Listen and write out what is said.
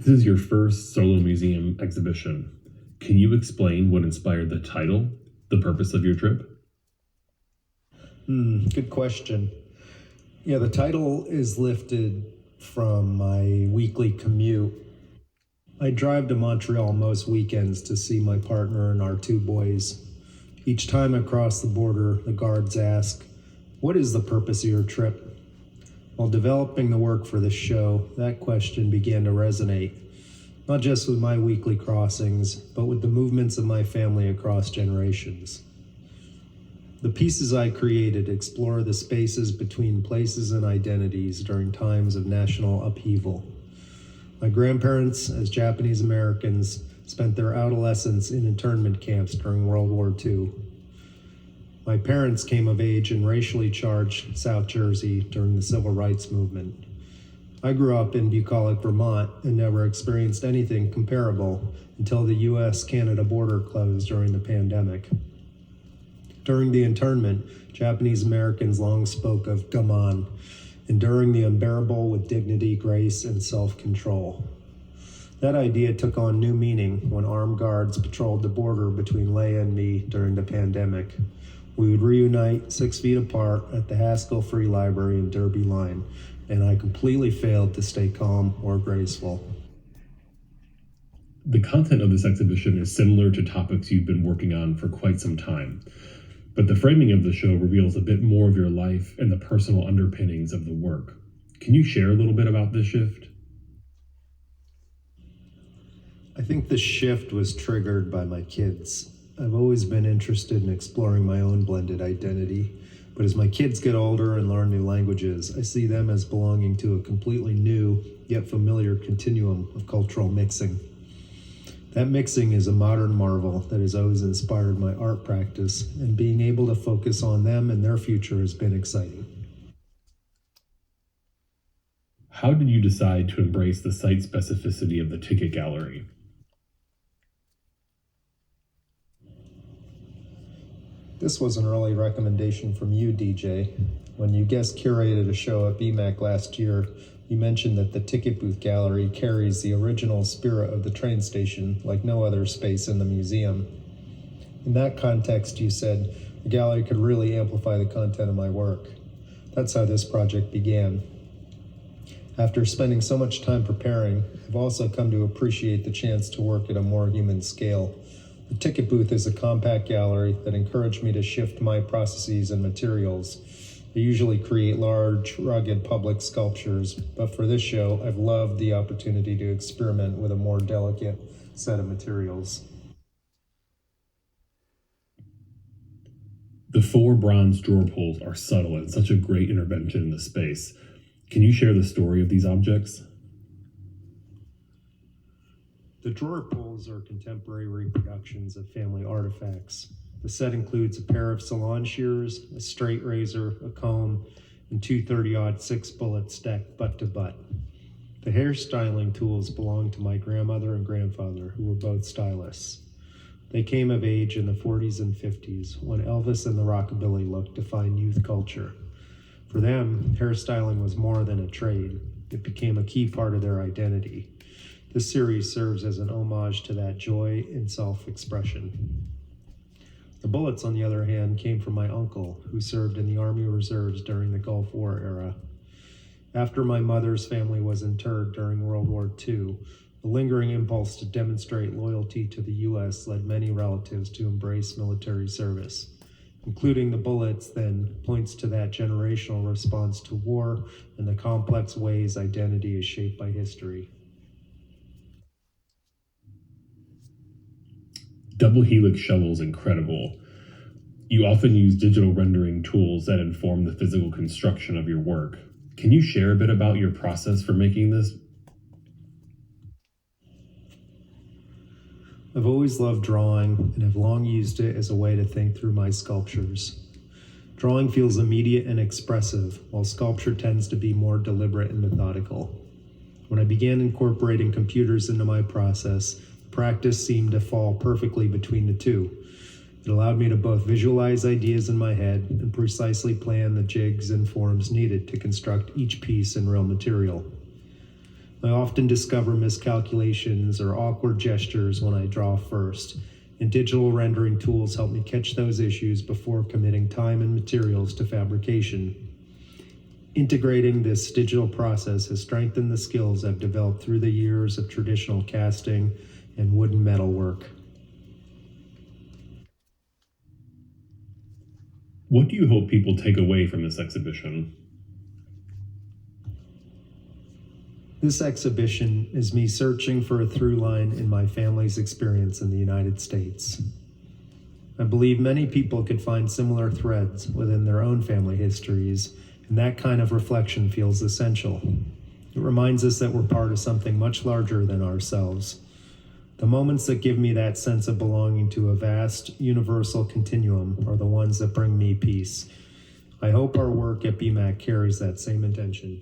This is your first solo museum exhibition. Can you explain what inspired the title, the purpose of your trip? Good question. Yeah, the title is lifted from my weekly commute. I drive to Montreal most weekends to see my partner and our two boys. Each time I cross the border, the guards ask, "What is the purpose of your trip?" While developing the work for this show, that question began to resonate, not just with my weekly crossings, but with the movements of my family across generations. The pieces I created explore the spaces between places and identities during times of national upheaval. My grandparents, as Japanese Americans, spent their adolescence in internment camps during World War II. My parents came of age in racially charged South Jersey during the Civil Rights Movement. I grew up in bucolic Vermont and never experienced anything comparable until the US-Canada border closed during the pandemic. During the internment, Japanese Americans long spoke of gaman, enduring the unbearable with dignity, grace, and self-control. That idea took on new meaning when armed guards patrolled the border between Leia and me during the pandemic. We would reunite 6 feet apart at the Haskell Free Library in Derby Line, and I completely failed to stay calm or graceful. The content of this exhibition is similar to topics you've been working on for quite some time, but the framing of the show reveals a bit more of your life and the personal underpinnings of the work. Can you share a little bit about this shift? I think the shift was triggered by my kids. I've always been interested in exploring my own blended identity, but as my kids get older and learn new languages, I see them as belonging to a completely new, yet familiar continuum of cultural mixing. That mixing is a modern marvel that has always inspired my art practice, and being able to focus on them and their future has been exciting. How did you decide to embrace the site specificity of the ticket gallery? This was an early recommendation from you, DJ. When you guest curated a show at BMAC last year, you mentioned that the ticket booth gallery carries the original spirit of the train station like no other space in the museum. In that context, you said the gallery could really amplify the content of my work. That's how this project began. After spending so much time preparing, I've also come to appreciate the chance to work at a more human scale. The ticket booth is a compact gallery that encouraged me to shift my processes and materials. I usually create large, rugged public sculptures, but for this show, I've loved the opportunity to experiment with a more delicate set of materials. The 4 bronze drawer pulls are subtle and such a great intervention in the space. Can you share the story of these objects? The drawer pulls are contemporary reproductions of family artifacts. The set includes a pair of salon shears, a straight razor, a comb, and 2 30-06 bullets stacked butt to butt. The hairstyling tools belong to my grandmother and grandfather, who were both stylists. They came of age in the 40s and 50s, when Elvis and the rockabilly look defined youth culture. For them, hairstyling was more than a trade. It became a key part of their identity. This series serves as an homage to that joy and self-expression. The bullets, on the other hand, came from my uncle, who served in the Army Reserves during the Gulf War era. After my mother's family was interred during World War II, the lingering impulse to demonstrate loyalty to the U.S. led many relatives to embrace military service. Including the bullets, then, points to that generational response to war and the complex ways identity is shaped by history. Double helix shovel is incredible. You often use digital rendering tools that inform the physical construction of your work. Can you share a bit about your process for making this? I've always loved drawing and have long used it as a way to think through my sculptures. Drawing feels immediate and expressive, while sculpture tends to be more deliberate and methodical. When I began incorporating computers into my process, practice seemed to fall perfectly between the two. It allowed me to both visualize ideas in my head and precisely plan the jigs and forms needed to construct each piece in real material. I often discover miscalculations or awkward gestures when I draw first, and digital rendering tools help me catch those issues before committing time and materials to fabrication. Integrating this digital process has strengthened the skills I've developed through the years of traditional casting and wood and metal work. What do you hope people take away from this exhibition? This exhibition is me searching for a through line in my family's experience in the United States. I believe many people could find similar threads within their own family histories, and that kind of reflection feels essential. It reminds us that we're part of something much larger than ourselves. The moments that give me that sense of belonging to a vast, universal continuum are the ones that bring me peace. I hope our work at BMAC carries that same intention.